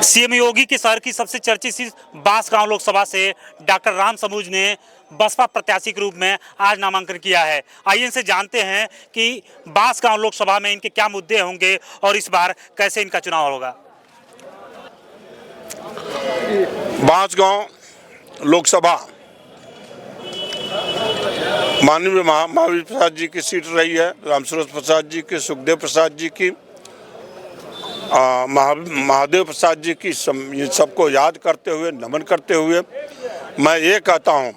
CM योगी के शहर की सबसे चर्चित बांसगांव लोकसभा से डॉक्टर राम समूज ने बसपा प्रत्याशी के रूप में आज नामांकन किया है। आइए इनसे जानते हैं कि बांसगांव लोकसभा में इनके क्या मुद्दे होंगे और इस बार कैसे इनका चुनाव होगा। बांसगांव लोकसभा माननीय महावीर प्रसाद जी की सीट रही है, रामसूरत प्रसाद जी की, सुखदेव प्रसाद जी की, महादेव प्रसाद जी की। सबको याद करते हुए, नमन करते हुए मैं ये कहता हूँ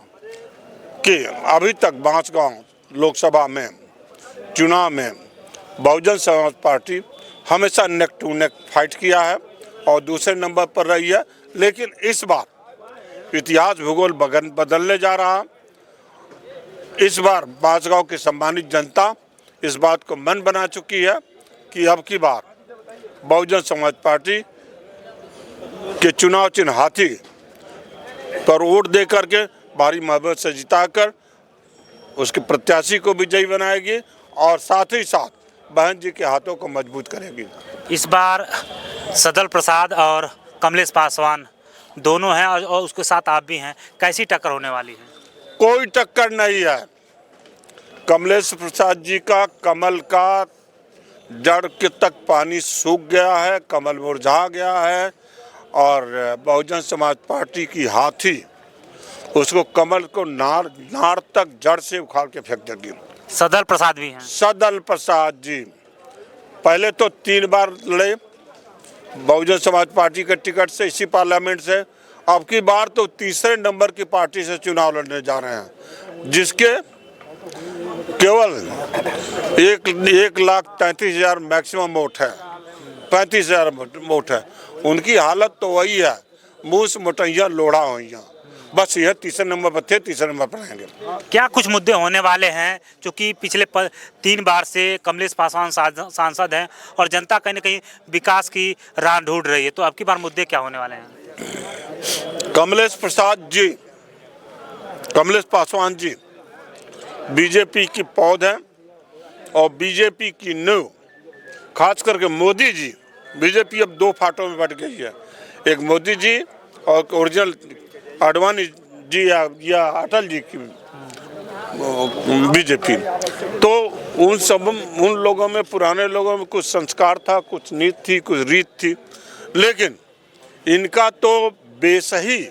कि अभी तक बांसगांव लोकसभा में चुनाव में बहुजन समाज पार्टी हमेशा नेक टू नेक फाइट किया है और दूसरे नंबर पर रही है। लेकिन इस बार इतिहास भूगोल बदलने जा रहा है। इस बार बांसगांव की सम्मानित जनता इस बात को मन बना चुकी है कि अब की बार बहुजन समाज पार्टी के चुनाव चिन्ह हाथी पर वोट दे करके भारी महबत से जिताकर उसके प्रत्याशी को विजयी बनाएगी और साथ ही साथ बहन जी के हाथों को मजबूत करेगी। इस बार सदल प्रसाद और कमलेश पासवान दोनों हैं और उसके साथ आप भी हैं। कैसी टक्कर होने वाली है? कोई टक्कर नहीं है। कमलेश प्रसाद जी का कमल का जड़ के तक पानी सूख गया है, कमल मुरझा गया है और बहुजन समाज पार्टी की हाथी उसको कमल को नार तक जड़ से उखाड़ के फेंक देगी। सदल प्रसाद भी हैं। सदल प्रसाद जी पहले तो 3 बार लड़े बहुजन समाज पार्टी के टिकट से इसी पार्लियामेंट से। अब की बार तो तीसरे नंबर की पार्टी से चुनाव लड़ने जा रहे हैं, जिसके केवल 1,33,000 मैक्सिमम वोट है, 35,000 वोट है। उनकी हालत तो वही है, मुँह से मोटैया लोढ़ा हुई। बस यह तीसरे नंबर पर थे, तीसरे नंबर पर रहेंगे। क्या कुछ मुद्दे होने वाले हैं क्योंकि पिछले 3 बार से कमलेश पासवान सांसद हैं और जनता कहीं ना कहीं विकास की राह ढूंढ रही है, तो अब की बार मुद्दे क्या होने वाले हैं? कमलेश प्रसाद जी, कमलेश पासवान जी बीजेपी की पौध है और बीजेपी की नींव। खास करके मोदी जी, बीजेपी अब 2 फाटों में बट गई है, एक मोदी जी और ओरिजिनल आडवाणी जी या अटल जी की बीजेपी। तो उन लोगों में, पुराने लोगों में कुछ संस्कार था, कुछ नीति थी, कुछ रीत थी। लेकिन इनका तो बेस ही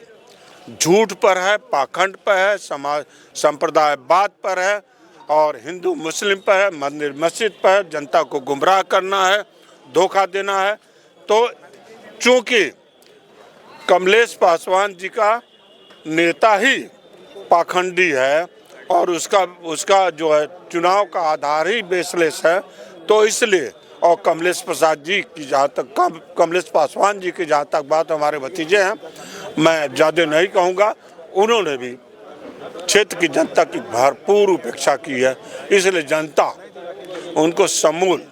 झूठ पर है, पाखंड पर है, समाज संप्रदायवाद पर है और हिंदू मुस्लिम पर है, मंदिर मस्जिद पर है। जनता को गुमराह करना है, धोखा देना है। तो चूंकि कमलेश पासवान जी का नेता ही पाखंडी है और उसका जो है चुनाव का आधार ही बेसलेस है, तो इसलिए और कमलेश प्रसाद जी की जहाँ तक कमलेश पासवान जी की जहाँ तक बात, हमारे भतीजे हैं, मैं ज़्यादा नहीं कहूँगा। उन्होंने भी क्षेत्र की जनता की भरपूर उपेक्षा की है, इसलिए जनता उनको समूल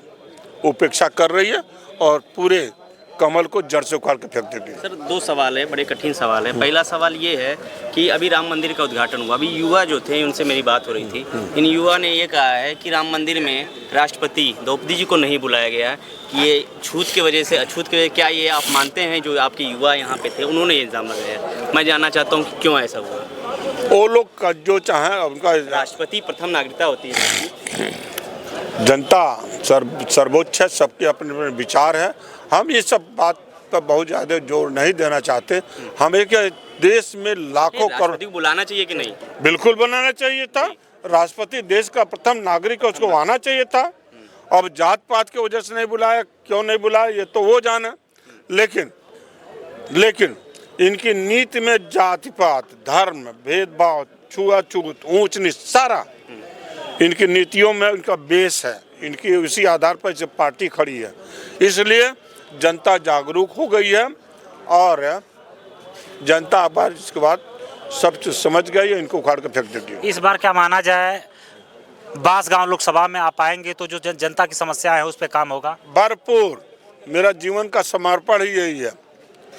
उपेक्षा कर रही है और पूरे कमल को जड़ से उखाड़ के फेंक देगी। सर 2 सवाल है, बड़े कठिन सवाल है। पहला सवाल ये है कि अभी राम मंदिर का उद्घाटन हुआ, अभी युवा जो थे उनसे मेरी बात हो रही थी। इन युवा ने ये कहा है कि राम मंदिर में राष्ट्रपति द्रौपदी जी को नहीं बुलाया गया है कि ये छूत की वजह से क्या ये आप मानते हैं? जो आपके युवा यहाँ पे थे उन्होंने ये इल्ज़ाम लगाया है। मैं जानना चाहता हूँ कि क्यों ऐसा हुआ। वो लोग का जो चाहें उनका, राष्ट्रपति प्रथम नागरिकता होती है, जनता सर्वोच्च है, सबके अपने अपने विचार है। हम ये सब बात पर बहुत ज़्यादा जोर नहीं देना चाहते। हम एक देश में लाखों करोड़ बुलाना चाहिए कि नहीं? बिल्कुल बनाना चाहिए था। राष्ट्रपति देश का प्रथम नागरिक है, उसको आना चाहिए था। अब जात पात की वजह से नहीं बुलाया, क्यों नहीं बुलाया ये तो वो जाने। लेकिन इनकी नीति में जाति पात, धर्म, भेदभाव, छुआछूत, ऊंच नीच सारा इनकी नीतियों में इनका बेस है। इनकी उसी आधार पर जब पार्टी खड़ी है, इसलिए जनता जागरूक हो गई है और जनता अब इसके बाद सब चीज समझ गई है, इनको उखाड़ के फेंक देगी। इस बार क्या माना जाए, बांसगांव लोकसभा में आप आएंगे तो जो जनता की समस्या है उस पर काम होगा? भरपूर। मेरा जीवन का समर्पण ही यही है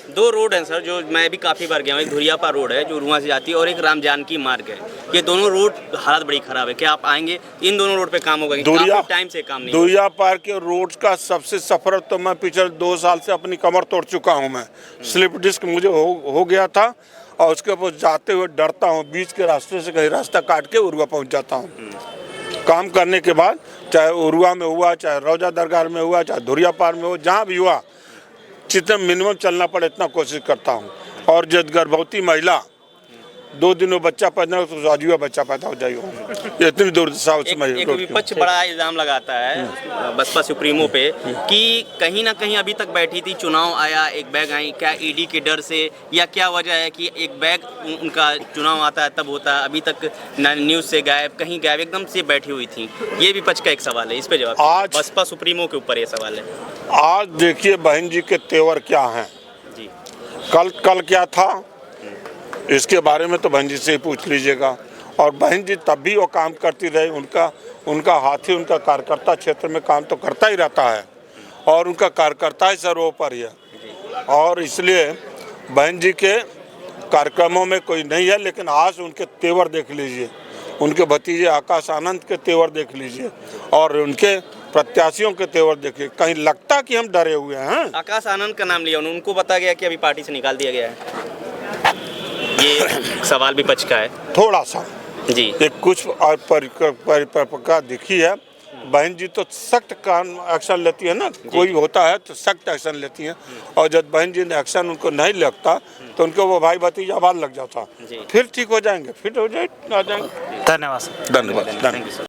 दो रोड हैं सर, जो मैं भी काफ़ी बार गया हूँ। एक धुरियापा रोड है जो रुआ से जाती है, और एक राम जानकी मार्ग है। ये दोनों रोड हालत बड़ी खराब है। क्या आप आएंगे? इन दोनों रोड पे काम होगा? काफी टाइम से काम नहीं। दुरिया पार के रोड का सबसे सफर तो मैं पिछले 2 साल से अपनी कमर तोड़ चुका हूँ। मैं स्लिप डिस्क मुझे हो गया था, और उसके ऊपर जाते हुए डरता हूँ, बीच के रास्ते से कहीं रास्ता काट के उरुआ पहुँच जाता हूँ। काम करने के बाद, चाहे उरुआ में हुआ, चाहे रौजा दरगाह में हुआ, चाहे धुरिया पार में हो, जहाँ भी हुआ, जितना मिनिमम चलना पड़े इतना कोशिश करता हूँ। और जब गर्भवती महिला 2 दिनों बच्चा पैदा हो तो आजीवा बच्चा पैदा हो जाएगा, इतनी दुर्दशा उसमें। एक विपक्ष बड़ा इल्जाम लगाता है बसपा सुप्रीमो पे कि कहीं ना कहीं अभी तक बैठी थी, चुनाव आया, एक बैग आई, क्या ईडी के डर से, या क्या वजह है कि एक बैग उनका चुनाव आता है तब होता है, अभी तक न्यूज़ से गायब, कहीं गायब, एकदम से बैठी हुई थी? ये विपक्ष का एक सवाल है, इस पे जवाब। आज बसपा सुप्रीमो के ऊपर ये सवाल है। आज देखिए बहन जी के तेवर क्या हैं जी। कल क्या था, इसके बारे में तो बहन जी से ही पूछ लीजिएगा। और बहन जी तब भी वो काम करती रही, उनका हाथी उनका कार्यकर्ता क्षेत्र में काम तो करता ही रहता है, और उनका कार्यकर्ता ही सर्वोपरि है। और इसलिए बहन जी के कार्यक्रमों में कोई नहीं है, लेकिन आज उनके तेवर देख लीजिए, उनके भतीजे आकाश आनंद के तेवर देख लीजिए, और उनके प्रत्याशियों के तेवर देखिए। कहीं लगता कि हम डरे हुए हैं? आकाश आनंद का नाम लिया, उनको बता गया कि अभी पार्टी से निकाल दिया गया है। ये सवाल विपक्ष का है थोड़ा सा जी। एक कुछ परिपक्वता दिखी है। बहन जी तो सख्त एक्शन लेती है ना, कोई होता है तो सख्त एक्शन लेती हैं, और जब बहन जी ने एक्शन उनको नहीं लगता तो उनको वो भाई भतीजा बाद लग जाता, फिर ठीक हो जाएंगे, फिर हो जाए आ जाएंगे। धन्यवाद। धन्यवाद।